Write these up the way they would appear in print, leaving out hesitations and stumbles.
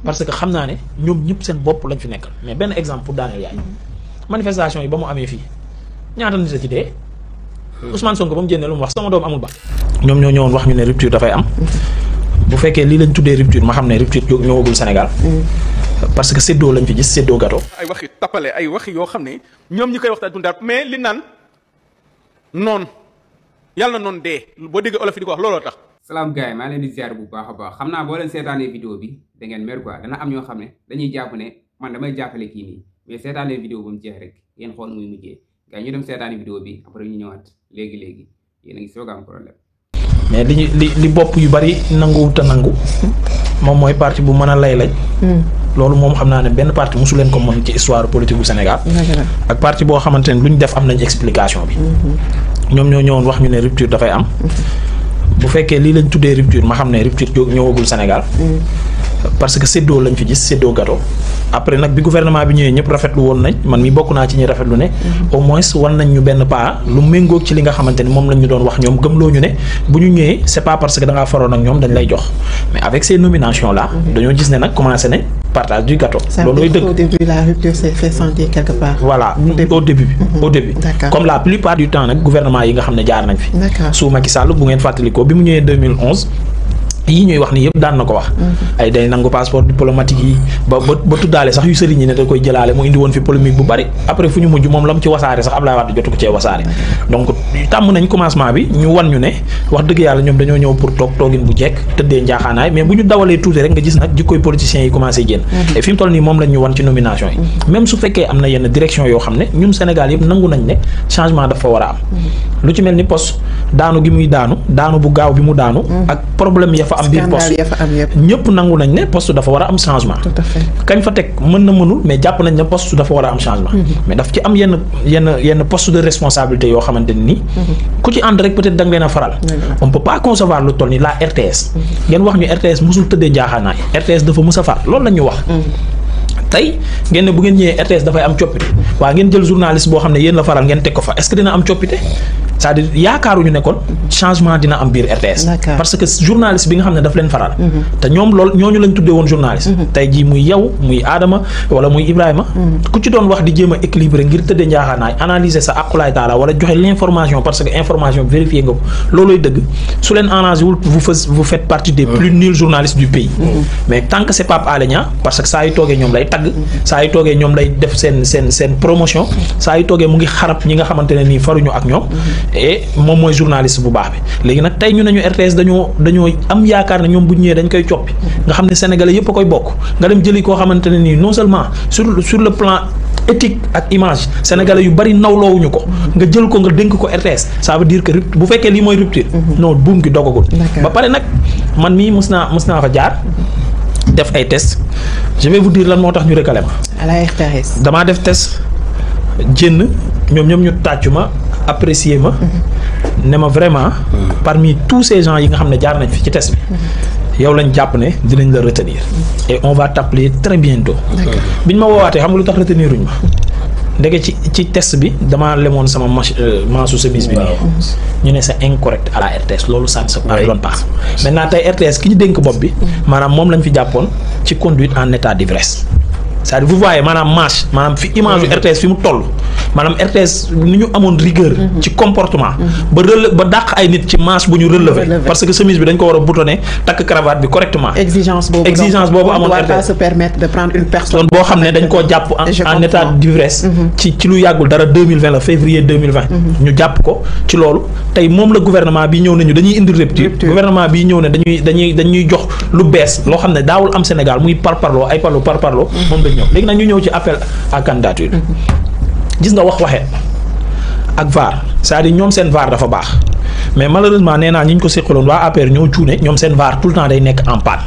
parce que xam naa ne ñoom ñëpp seen bopp lañ fi nekkal mais benn exemple pour daaneel yaay manifestation yi ba mu amee fii ñaata nit a ci dee Ousmane Sonko ba mu génnee lu mu wax sama doom amul ba ñoom ñoo ñëwoon wax ñu ne rupture dafay am bu fekkee lii lañ tuddee rupture ma xam ne rupture ñëwagul Sénégal parce que séddoo lañ fi gis séddoo gâteau ay waxi tappale ay waxi yoo xam ne ñoom ñi koy waxtaan dundaat mais li naan noonu yàlla na noonu dee boo déggee olof yi di ko wax looloo tax. salaam gars yi maa leen di ziar bu baax a baax xam naa boo leen seetaanee vidéo bi da ngeen mer quoi dana am ñoo xam ne dañuy jàpp ne man damay jàppale kii nii mais seetaanee vidéo ba mu jeex rek yéen xool muy mujjee gars ñu dem seetaanee vidéo bi après ñu ñëwaat léegi yéen a ngi soog a am problème. mais li bopp yu bari nanguwut a nangu moom mooy parti bu mën a lay lañ loolu moom xam naa ne benn parti mosu leen ko mën ci histoire politique bu Sénégal ak parti boo xamante ne lu ñu def am nañ explication bi ñoom ñoo ñëwoon wax ñu ne rupture dafay am bu fekkee lii lañ tuddee rupture ma xam ne rupture ñëwagul Sénégal parce que séddoo lañ fi gis séddoo gâteau après nag bi gouvernement bi ñëwee ñëpp rafetlu woon nañ man mi bokk naa ci ñi rafetlu ne au moins wan nañ ñu benn pas lu méngoog ci li nga xamante ni moom lañ ñu doon wax ñoom gëmloo ñu ne bu ñu ñëwee c'est pas parce que da ngaa faroon ak ñoom dañ lay jox mais avec ces nominations là dañoo gis ne nag commencé nañ partage du gâteau. loolu mooy dëgg au début la rupture s'est fait sentir quelque part. voilà au début comme la plupart du temps nag gouvernement yi nga xam ne jaar nañ fi sous Macky Sall bu ngeen fàttalikoo bi mu ñëwee 2011 yii ñuy wax ni yëpp daan na ko wax ay day nangu passeport diplomatique yi ba tuddaale sax yu sëriñ yi ne da koy jëlaale mu indi woon fi polémique bu bari après fu ñu mujj moom la mu ci wasaare sax Abdoulaye Wade jotu ko cee wasaare donc tàmm nañ commencement bi ñu wan ñu ne wax dëgg yàlla ñoom dañoo ñëw pour toogin bu jekk tëddee njaaxaanaay mais bu ñu dawalee tuuti rek nga gis nag jikkoy politiciens yi commencé génn et fi mu toll nii moom lañ ñu wan ci nomination yi même su fekkee am na yenn direction yoo xam ne ñun Sénégal yëpp nangu nañ ne changement dafa war a am lu ci mel ni poste daanu gi muy daanu bu gaaw bi mu daanu ak problème ya fa am biir poste ñëpp nangu nañ ne poste dafa war a am changement kañ fa teg mën na mënul mais jàpp nañ ne poste dafa war a am changement mais daf ci am yenn poste de responsabilité yoo xamante ni ku ci ànd rek peut-être da nga leen a faral on peut pas concevoir lu toll ni la RTS ngeen wax ñu RTS musul tëddee njaaxaanaay RTS dafa mus a far loolu la ñu wax tey ngeen ne bu ngeen ñëwee RTS dafay am coppite waaw ngeen jël journaliste boo xam ne yéen la faral ngeen teg ko fa est-ce que dina am coppite c'est-à-dire yaakaaruñu ne kon changement dina am biir RTS parce que journaliste bi nga xam ne daf leen faral te ñoom loolu ñooñu lañ tuddee woon journaliste tey jii muy yow muy Adama wala muy Ibrahima ku ci doon wax di jéem a équilibré ngir tëddee njaaxaanaay analyser sa aqulaay taala wala joxe l'information parce que information vérifié nga ko loolooy dëgg su leen arrangé wul vous faites partie des plus nuls journalistes du pays mais tant que c'est Pape Alé Niang parce que saa yu toogee ñoom lay tagg saa yu toogee ñoom lay def seen promotion saa yu toogee mu ngi xarab ñi nga xamante ne nii faruñu ak ñoom et moom mooy journaliste bu baax bi léegi nag tey ñu ne ñu RTS dañoo am yaakaar ne ñoom bu ñëwee dañ koy coppi nga xam ne sénégalais yëpp a koy bokk nga dem jëli koo xamante ne nii non seulement sur le plan éthique ak image sénégalais yu bari nawloowuñu ko nga jël ko nga dénk ko RTS ça veut dire que bu fekkee lii mooy rupture non buum gi dogagul ba pare nag man mii mës naa fa jaar def ay test je vais vous dire lan moo tax ñu recalé ma à la RTS damaa def test jënn ñoom ñu tàccu ma apprécier ma ne ma vraiment parmi tous ces gens yi nga xam ne jaar nañ fi ci test bi yow lañ jàpp ne dinañ la retenir et on va t'appeler très bientôt biñ ma woowaatee xam nga lu tax retenir uñ ma ndege ci test bi damaa lemoon sama maasu chemise bi nii ñu ne c'est incorrect à la RTS loolu ça ne se pardonne pas maintenant tey RTS ki ñu dénk bopp bi maanaam moom lañ fi jàppoon ci conduite en état d'ivresse c'est-à-dire vous voyez maanaam marche maanaam fi image yu RTS fi mu toll maanaam RTS ni ñu amoon rigueur ci comportement ba dàq ay nit ci marche bu ñu relever parce que chemise bi dañ ko war a boutonner takk cravate bi correctement exigence boobu amoon RTS pas se permettre de prendre une personne boo xam ne dañ koo jàpp en état d'ivresse ci lu yàggul dara 2020 la février 2020 ñu jàpp ko ci loolu tey moom la gouvernement bi ñëw nañu dañuy indi rupture gouvernement bi ñëw ne dañuy jox lu bees loo xam ne daawul am Sénégal muy parparloo ay parparloo moom lañ ñëw léegi nag ñu ñëw ci appel à candidature gis nga waxee ak VAR c'est-à-dire ñoom seen VAR dafa baax mais malheureusement nee naa ñi ñu ko séqaloon waa APR ñoo cuune ñoom seen VAR tout le temps day nekk en panne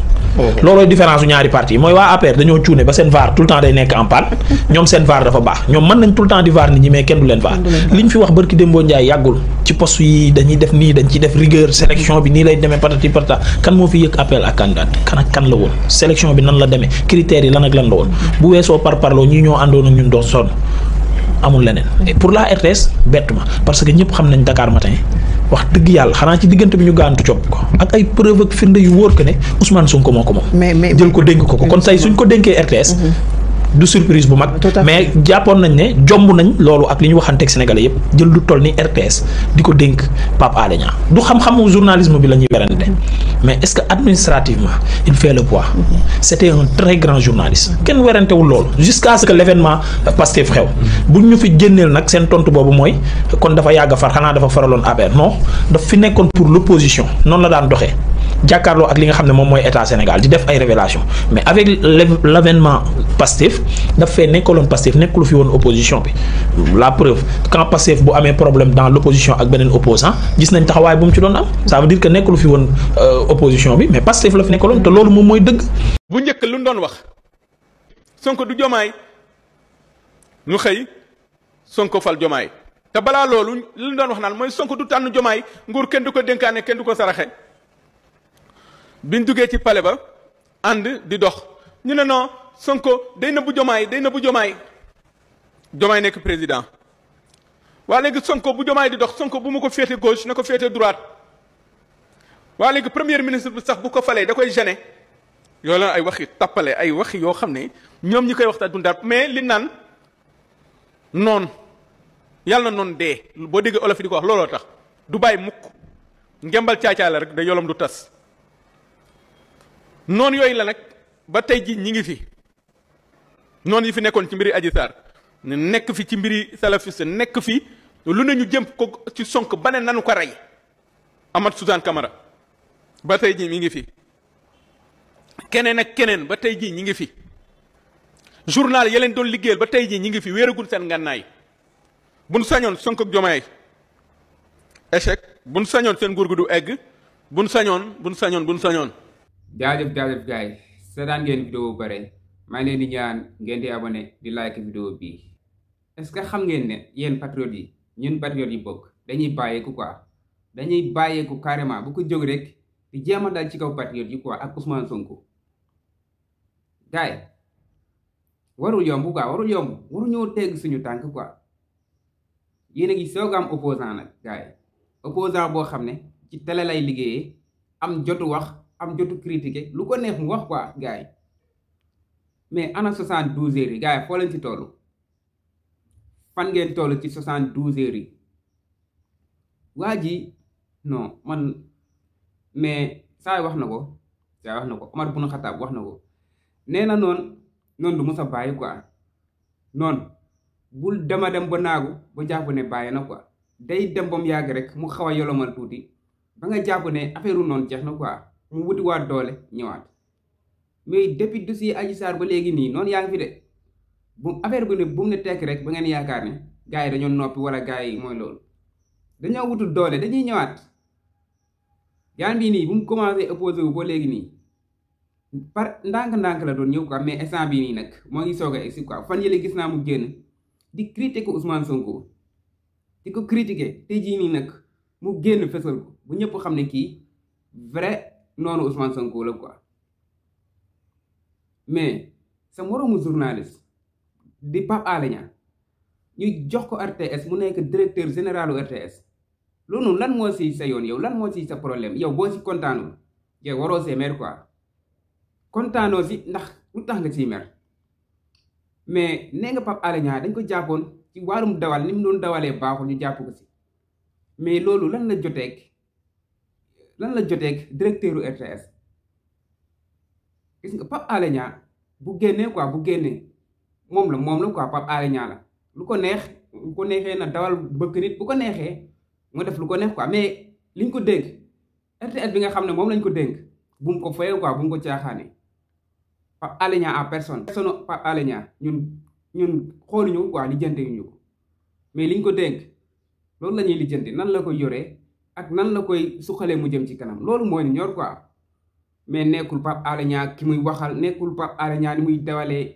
loolooy différence u ñaari parti mooy waa APR dañoo cuune ba seen VAR tout le temps day nekk en panne ñoom seen VAR dafa baax ñoom mën nañ tout le temps di VAR nit ñi mais kenn du leen VAR liñ fi wax barki Dembo Ndiaye yàggul ci poste yi dañuy def nii dañ ci def rigueur sélection bi nii lay demee patati patata kan moo fi yëg appel à candidat kan ak kan la woon sélection bi nan la demee critères yi lan ak lan la woon bu weesoo parparloo ñi ñoo àndoon ak ñun doon sonn amul leneen. Et pour la RTS bettu ma parce que ñëpp xam nañ Dakar Matin wax dëgg yàlla xanaa ci diggante bi ñu gaantu copp ko ak ay preuve ak firnde yu wóor que ne Ousmane Sonko moo ko moom. mais jël ko dénk ko kon tey suñ ko dénkee RTS. du surprise bu mag mais jàppoon nañ ne jomb nañ loolu ak li ñu waxanteeg sénégalais yëpp jël lu toll ni RTS di ko dénk Pape Alé Niang du xam-xamu journalisme bi la ñuy werante mais est-ce que administrativement il fait le poids c'était un très grand journaliste kenn werantewul loolu jusqu'à ce que l'événement Pastef xew buñ ñu fi génneel nag seen tontu boobu mooy kon dafa yàgg far xanaa dafa faraloon APR non daf fi nekkoon pour l'opposition noonu la daan doxee jàkkaarloo ak li nga xam ne moom mooy état Sénégal di def ay révélations mais avec l'avènement Pastef daf fee nekkaloon Pastef nekkulu fi woon opposition bi la preuve quand Pastef bu amee problème dans l'opposition ak beneen opposant gis nañ taxawaay bu mu ci doon am ça veut dire que nekkulu fi woon opposition bi mais Pastef la fi nekkaloon te loolu moom mooy dëgg. bu njëkk lu ñu doon wax Sonko du Jomaay ñu xëy Sonko fal Jomaay te balaa loolu lu ñu doon wax naan mooy Sonko du tànn Jomaay nguur kenn du ko dénkaane kenn du ko saraxe. biñ duggee ci palais ba ànd di dox ñu ne non Sonko day nëbbu Jomaay Jomaay nekk président waa léegi Sonko bu Jomaay di dox Sonko bu mu ko féete gauche na ko féete droite waa léegi premier ministre bi sax bu ko falee da koy gêner yoo la ay waxi tappale ay waxi yoo xam ne ñoom ñi koy waxtaan dundar mais li naan noon yàlla na noon dee boo déggee olof yi di ko wax looloo tax du bàyyi mukk ngembal caacaa la rek da yolom du tas noonu yooyu la nag ba tey ji ñi ngi fi noonu yi fi nekkoon ci mbiri Adji Sarr nekk fi ci mbiri salafiste nekk fi lu ne ñu jëm ko ci Sonko ba ne nanu ko rey Amath Suzanne Camara ba tey ji mi ngi fi keneen ak keneen ba tey ji ñi ngi fi journal ya leen doon liggéeyal ba tey ji ñi ngi fi wéeragul seen ngànnaay buñ sañoon Sonko ak Diomaye échec buñ sañoon seen nguur gu du egg buñ sañoon jaajëf gars yi seetaan ngeen vidéo bu bare maa ngi leen di ñaan ngeen di abonné di like vidéo bii est-ce que xam ngeen ne yéen patriotes yi ñun patriotes yi bokk dañuy bàyyeeku quoi dañuy bàyyeeku carrément bu ko jóg rek di jéem a dal ci kaw patriotes yi quoi ak Ousmane Sonko gars yi warul yomb quoi waru ñëw tegg suñu tànk quoi yéen a ngi soog am opposant nag gars yi opposant boo xam ne ci télé lay liggéeyee am jotu wax am jotu critiquer lu ko neex mu wax quoi gars yi mais ana 72 heures yi gars yi foo leen ci toll fan ngeen toll ci 72 heures yi waa ji non man mais saa wax na ko Omar Bun Khattab wax na ko nee na noonu du mos a bàyyi quoi noonu bul dem ba naagu ba jàpp ne bàyyi na quoi day dem ba mu yàgg rek mu xaw a yolomal tuuti ba nga jàpp ne affaire noonu jeex na quoi mu wuti waat doole ñëwaat mais depuis dossier Adji Sarr ba léegi nii noonu yaa ngi fi de bu affaire bi ne bu mu ne tekk rek ba ngeen yaakaar ne gars yi dañoo noppi wala gars yi mooy loolu dañoo wutul doole dañuy ñëwaat yaan bii nii bu mu commencé opposé wu ba léegi nii par ndànk-ndànk la doon ñëw quoi mais instant bii nii nag moo ngi soog a egsi quoi fan yële gis naa mu génn di critiquer ko Ousmane Sonko di ko critiquer tey jii nii nag mu génn fesal ko bu ñëpp xam ne kii vrai noonu Ousmane Sonko la quoi mais sa moroomu journaliste di Pape Alé Niang ñu jox ko RTS mu nekk directeur général RTS loolu lan moo si sa yoon yow lan moo si sa problème yow boo si kontaanul yow waroo see mer quoi kontaanoo si ndax lu tax nga siy mer mais nee nga Pape Alé Niang dañ ko jàppoon ci wàllum dawal ni mu doon dawalee baaxul ñu jàpp ko si mais loolu lan la joteeg directeur u RTS gis nga Pape Alé Niang bu génnee moom la quoi Pape Alé Niang la lu ko neexee na dawal bëgg nit bu ko neexee mu def lu ko neex quoi mais liñ ko dénk RTS bi nga xam ne moom lañ ko dénk bu mu ko fayee quoi bu mu ko caaxaane Pape Alé Niang en personne Pape Alé Niang ñun xooluñu quoi lijjante ñu ko mais liñ ko dénk loolu la ñuy lijjanti nan la koy yoree ak nan la koy suqalee mu jëm ci kanam loolu mooy ni ñor quoi mais nekkul Pape Alé Niang ki muy waxal nekkul Pape Alé Niang li muy dawalee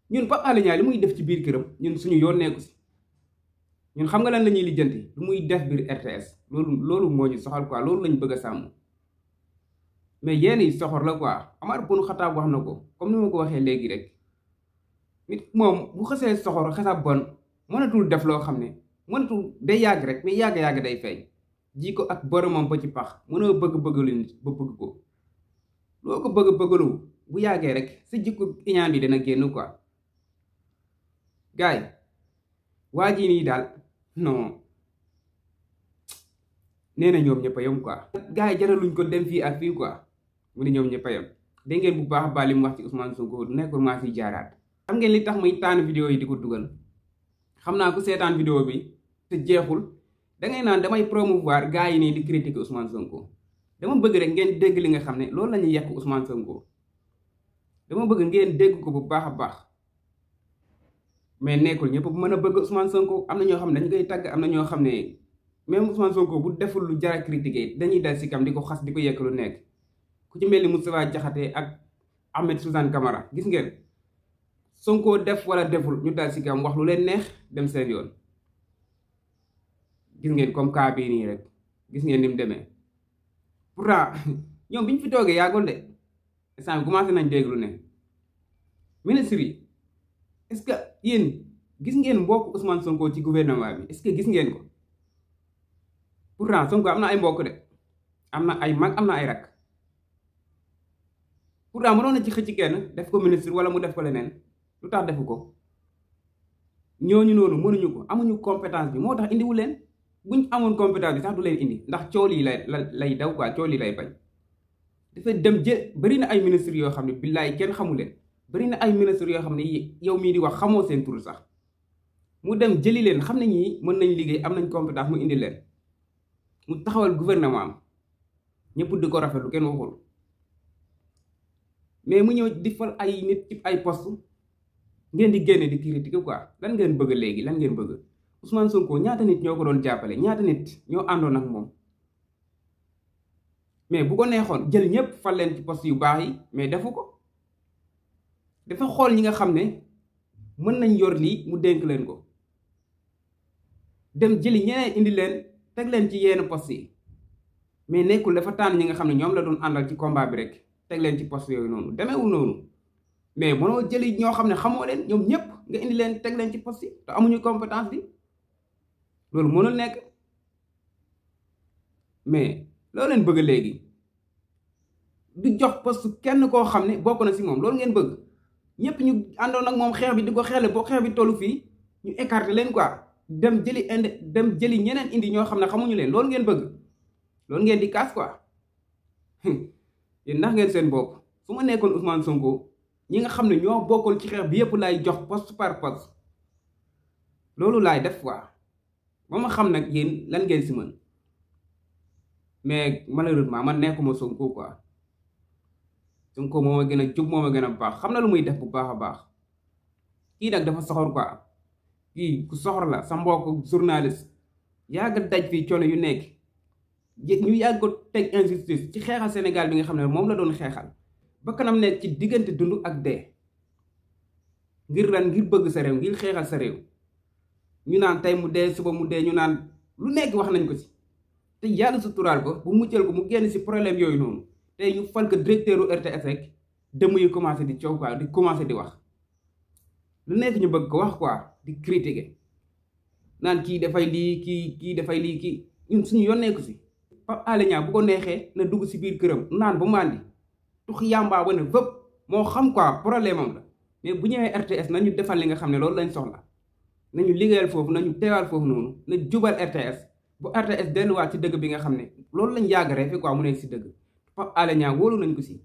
ñun Pape Alé Niang li muy def ci biir këram ñun suñu yoon nekku si ñun xam nga lan la ñuy lijjanti lu muy def biir RTS loolu moo ñu soxal quoi loolu lañ bëgg a sàmm mais yéen yi soxor la quoi Omar Bun Khattab wax na ko comme ni ma ko waxee léegi rek nit moom bu xasee soxor xasab bon mënatul def loo xam ne mënatul day yàgg rek mais yàgg-yàgg day feeñ ji ko ak boromam ba ci pax mënoo bëgg-bëggalu nit ba bëgg ko loo ko bëgg-bëggalu bu yàggee rek sa jikko iñaan bi dana génn quoi gaay waa ji nii daal non nee na ñoom ñëpp a yem quoi gaay jaraluñ ko dem fii ak fii quoi mu ne ñoom ñëpp a yem dégg ngeen bu baax a baax li mu wax ci Ousmane Sonko du nekkul maa fiy jaaraat xam ngeen li tax muy tànn vidéo yi di ko dugal xam naa ku seetaan vidéo bi te jeexul dangay naan damay promouvoir gars yi nii di critiquer Ousmane Sonko dama bëgg rek ngeen dégg li nga xam ne loolu la ñuy yekk Ousmane Sonko dama bëgg ngeen dégg ko bu baax a baax mais nekkul ñëpp bu mën a bëgg Ousmane Sonko am na ñoo xam ne dañu koy tàgg am na ñoo xam ne même Ousmane Sonko bu deful lu jar a critiquer dañuy dal si kam di ko xas di ko yekk lu nekk ku ci mel ni Moustapha Diakhaté ak Ahmed Suzanne Camara gis ngeen Sonko def wala deful ñu dal si kam wax lu leen neex dem seen yoon gis ngeen comme cas bii nii rek gis ngeen ni mu demee pourtant ñoom bi ñu fi toogee yàggul de instant commencé nañ dégg lu ne ministre yi est-ce que yéen gis ngeen mbokk Ousmane Sonko ci gouvernement bi est-ce que gis ngeen ko pourtant Sonko am na ay mbokk de am na ay mag am na ay rak pourtant mënoon na ci xëcc kenn def ko ministre wala mu def ko leneen lu tax defu ko ñooñu noonu mënuñu ko amuñu compétence bi moo tax indiwu leen buñ amoon compétence bi sax du leen indi ndax cool yi lay daw quoi cool yi lay bañ dafa dem bari na ay ministres yoo xam ne billaay kenn xamu leen bari na ay ministres yoo xam ne yow mii di wax xamoo seen tur sax mu dem jëli leen xam ne ñii mën nañ liggéey am nañ compétence mu indi leen mu taxawal gouvernement am ñëpp di ko rafetlu kenn waxul mais mu ñëw di fal ay nit ci ay poste ngeen di génne di critiquer quoi lan ngeen bëgg léegi lan ngeen bëgg Ousmane Sonko ñaata nit ñoo ko doon jàppale ñaata nit ñoo àndoon ak moom mais bu ko neexoon jël ñëpp fal leen ci poste yu baax yi mais defu ko dafa xool ñi nga xam ne mën nañ yor lii mu dénk leen ko dem jëli ñeneen indi leen teg leen ci yenn poste yi mais nekkul dafa tànn ñi nga xam ne ñoom la doon àndal ci combat bi rek teg leen ci poste yooyu noonu demeewul noonu mais mënoo jëli ñoo xam ne xamoo leen ñoom ñëpp nga indi leen teg leen ci poste yi te amuñu compétence bi loolu mënul nekk mais loo leen bëgg léegi du jox poste kenn koo xam ne bokk na si moom loolu ngeen bëgg ñëpp ñu àndoon ak moom xeex bi di ko xeexle boo xeex bi tollu fii ñu écarter leen quoi dem jëli ñeneen indi ñoo xam ne xamuñu leen loolu ngeen bëgg loolu ngeen di kaas quoi yéen ndax ngeen seen bopp su ma nekkoon Ousmane Sonko ñi nga xam ne ñoo bokkoon ci xeex bi yëpp laay jox poste par poste loolu laay def quoi ba ma xam nag yéen lan ngeen si mën mais malheureusement man nekkuma Sonko quoi Sonko moo ma gën a jub moo ma gën a baax xam na lu muy def bu baax a baax kii nag dafa soxor quoi kii ku soxor la sa mbokk journaliste yàgg daj fii coono yu nekk ñu yàgg ko teg injustice ci xeexal Sénégal bi nga xam ne moom la doon xeexal ba kanam nekk ci diggante dund ak dee ngir ran ngir bëgg sa réew ngir xeexal sa réew ñu naan tey mu dee suba mu dee ñu naan lu nekk wax nañ ko ci te yàlla suturaal ko bu muccal ko mu génn ci problème yooyu noonu tey ñu fal ko directeur u RTS rek dëmm yi commencé di coow quoi di commencé di wax lu nekk ñu bëgg ko wax quoi di critiquer naan kii dafay lii kii dafay lii kii ñun suñu yoon nekku ci Pape Alé Niang bu ko neexee na dugg ci biir këram naan ba màndi tux yàmbaa ba ne vëpp moo xam quoi problème am la mais bu ñëwee RTS nañu defal li nga xam ne loolu lañ soxla nañu liggéeyal foofu nañu teewal foofu noonu na jubal RTS bu RTS delluwaat ci dëgg bi nga xam ne loolu lañ yàgg refe quoi mu nekk ci dëgg Pape Alé Niang wóolu nañ ko ci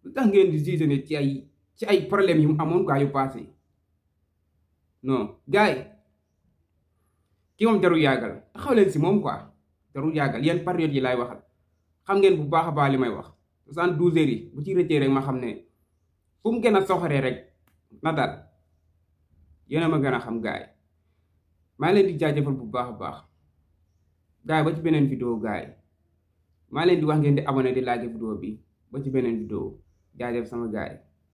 lu tax ngeen di juger ne ci ay problème yu mu amoon quoi yu passé yi non gars yi ki moom jarul yàggal taxaw leen ci moom quoi jarul yàggal yéen patriotes yi laay waxal xam ngeen bu baax a baax li may wax 72 heures yi bu ci rëccee rek ma xam ne fu mu gën a soxoree rek na dal yéen a ma gën a xam gars yi maa leen di jaajëfal bu baax a baax gars yi ba ci beneen vidéo gars yi maa leen di wax ngeen di abonné di like vidéo bi ba ci beneen vidéo jaajëf sama gars yi